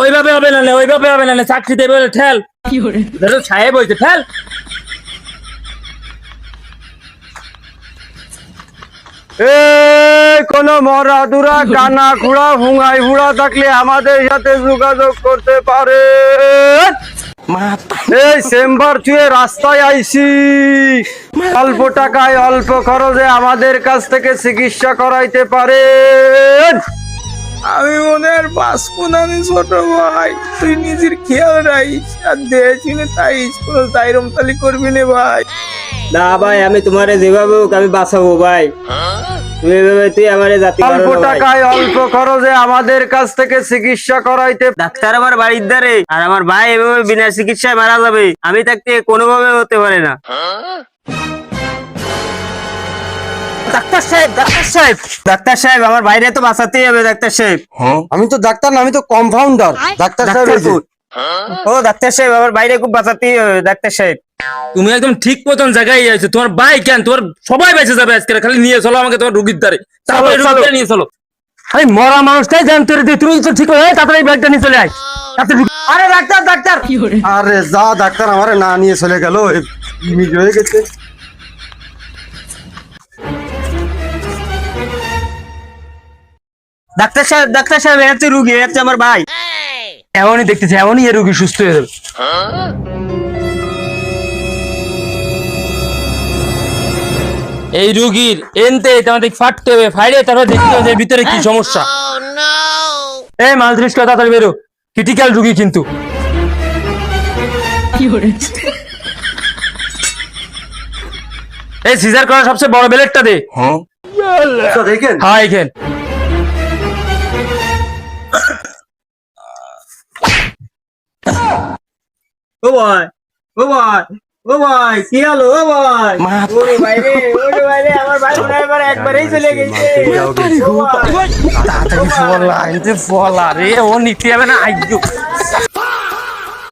ওইভাবে হবে না, ওইভাবে হবে না, চাকরি দেবে বলে ঠেল। ধরো সাহেব হইছে, ঠেল। কোন মরা দুরা কানা খুড়া হুঙাই হুড়া থাকলে আমাদের সাথে যোগাযোগ করতে পারে। এই চেম্বার থুয়ে রাস্তায় আইছি, অল্প টাকায় অল্প খরচে আমাদের কাছ থেকে চিকিৎসা করাইতে পারে। আমি মনে আর বাঁচবো না রে ছোট ভাই, তুই নিজের খেয়াল রাখিস আর দেখছিলে তাই স্কুল তাই রমতালি করবি না ভাই। না ভাই, আমি তোমারে যেভাবে হোক আমি বাঁচাবো ভাই। তুই এভাবে তুই আমারে জাতি অল্প টাকায় অল্প খরচে আমাদের কাছ থেকে চিকিৎসা করাইতে। ডাক্তার আমার বাড়ির ধারে, আর আমার ভাই এভাবে বিনা চিকিৎসায় মারা যাবে, আমি থাকতে কোনোভাবে হতে পারে না। ডাক্তার সাহেব, ডাক্তার সাহেব, ডাক্তার সাহেব, আমার বাইরে তো বাঁচাতেই হবে ডাক্তার সাহেব। আমি তো ডাক্তার না, আমি তো কম্পাউন্ডার। ডাক্তার সাহেব এই যে। ও ডাক্তার সাহেব, আমার বাইরে খুব বাঁচাতেই হবে ডাক্তার সাহেব। তুমি একদম ঠিক মতন জায়গায় আইছো। তোমার ভাই কেন, তোমার সবাই বেঁচে যাবে আজকে। খালি নিয়ে চলো আমাকে তোমার রুগীর ধারে, তারপরে রুগীর ধারে নিয়ে চলো। আরে মরা মানুষটাই জানতে রে, তুমি তো ঠিক হয়ে তাড়াতাড়ি ব্যাগটা নিয়ে চলে আয়। আরে ডাক্তার, ডাক্তার! আরে যা, ডাক্তার আমারে না নিয়ে চলে গেল, মিস হয়ে গেছে। ডাক্তার সাহেব, ডাক্তার সাহেব, এর হচ্ছে রুগী, এর হচ্ছে আমার ভাই। এমনই দেখতেছি, এমনই এ রুগী সুস্থ হয়ে যাবে। এই রুগীর এনতে তোমাদের ফাটতে হবে, ফাইলে তারপর দেখতে হবে যে ভিতরে কি সমস্যা। এই মাল ত্রিশ করে তাড়াতাড়ি বেরো, ক্রিটিক্যাল রুগী কিন্তু। এই সিজার করা সবচেয়ে বড় বেলেটটা দে। আচ্ছা, দেখেন। হ্যাঁ এখান ও ভাই, ও ভাই, ও ভাই, কি হলো ও ভাই? ওরে ভাই রে, ওরে ভাই রে, আমার ভাই মনে হয় এবার একবারেই চলে গেছে। তাড়াতাড়ি ফলা, এতে ফলা রে, ও নিতে হবে না আইজো।